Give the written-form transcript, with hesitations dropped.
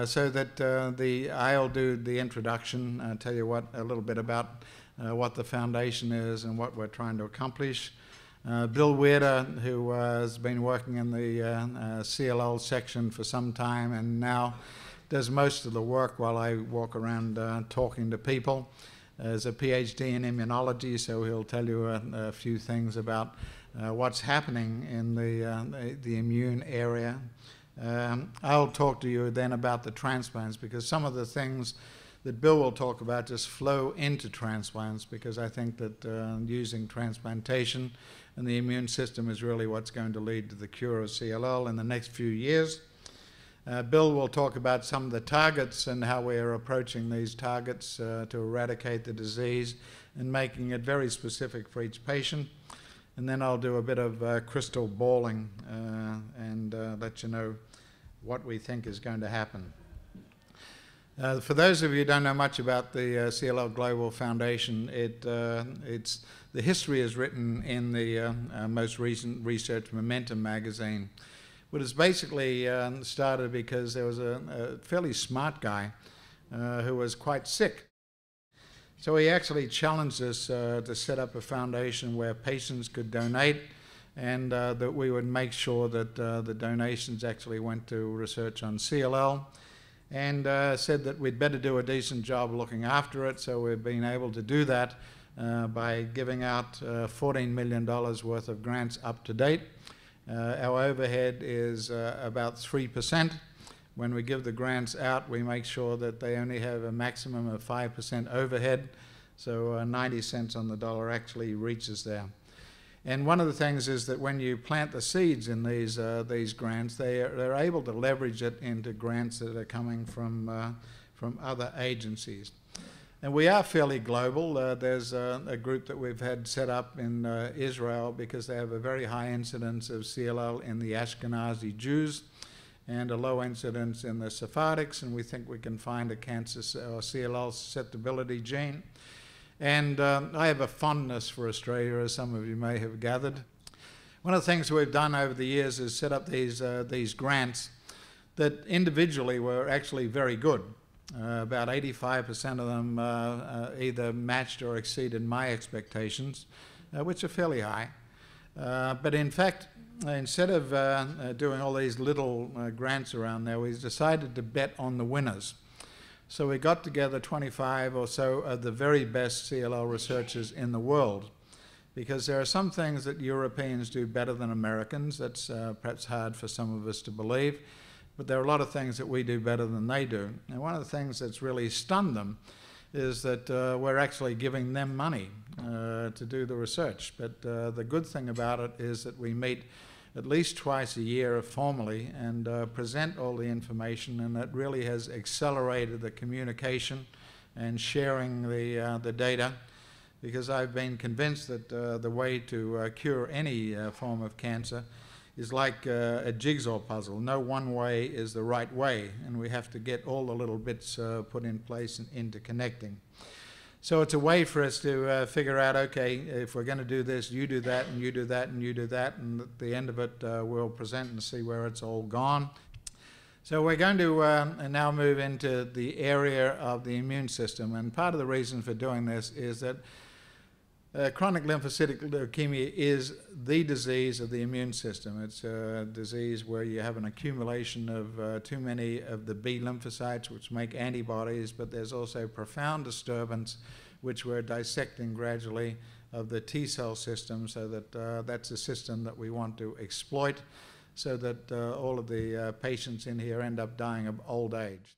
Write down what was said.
so that I'll do the introduction, tell you a little bit about what the foundation is and what we're trying to accomplish. Bill Weirder, who has been working in the CLL section for some time and now does most of the work while I walk around talking to people, is a PhD in immunology, so he'll tell you a few things about what's happening in the immune area. I'll talk to you then about the transplants, because some of the things that Bill will talk about just flow into transplants, because I think that using transplantation and the immune system is really what's going to lead to the cure of CLL in the next few years. Bill will talk about some of the targets and how we are approaching these targets to eradicate the disease and making it very specific for each patient. And then I'll do a bit of crystal balling and let you know what we think is going to happen. For those of you who don't know much about the CLL Global Foundation, the history is written in the most recent Research Momentum magazine. But it's basically started because there was a fairly smart guy who was quite sick. So he actually challenged us to set up a foundation where patients could donate, and that we would make sure that the donations actually went to research on CLL, and said that we'd better do a decent job looking after it. So we've been able to do that by giving out $14 million worth of grants up to date. Our overhead is about 3%. When we give the grants out, we make sure that they only have a maximum of 5% overhead, so 90 cents on the dollar actually reaches there. And one of the things is that when you plant the seeds in these grants, they're able to leverage it into grants that are coming from other agencies. And we are fairly global. There's a group that we've had set up in Israel because they have a very high incidence of CLL in the Ashkenazi Jews and a low incidence in the Sephardics, and we think we can find a cancer or CLL susceptibility gene. And I have a fondness for Australia, as some of you may have gathered. One of the things we've done over the years is set up these grants that individually were actually very good. About 85% of them either matched or exceeded my expectations, which are fairly high. But in fact, instead of doing all these little grants around there, we decided to bet on the winners. So we got together 25 or so of the very best CLL researchers in the world, because there are some things that Europeans do better than Americans. That's perhaps hard for some of us to believe. But there are a lot of things that we do better than they do. And one of the things that's really stunned them is that we're actually giving them money to do the research. But the good thing about it is that we meet at least twice a year formally and present all the information, and it really has accelerated the communication and sharing the data, because I've been convinced that the way to cure any form of cancer is like a jigsaw puzzle. No one way is the right way, and we have to get all the little bits put in place and interconnecting. So it's a way for us to figure out, okay, if we're going to do this, you do that, and you do that, and you do that, and at the end of it, we'll present and see where it's all gone. So we're going to now move into the area of the immune system, and part of the reason for doing this is that chronic lymphocytic leukemia is the disease of the immune system. It's a disease where you have an accumulation of too many of the B lymphocytes, which make antibodies, but there's also profound disturbance, which we're dissecting gradually, of the T cell system, so that that's a system that we want to exploit, so that all of the patients in here end up dying of old age.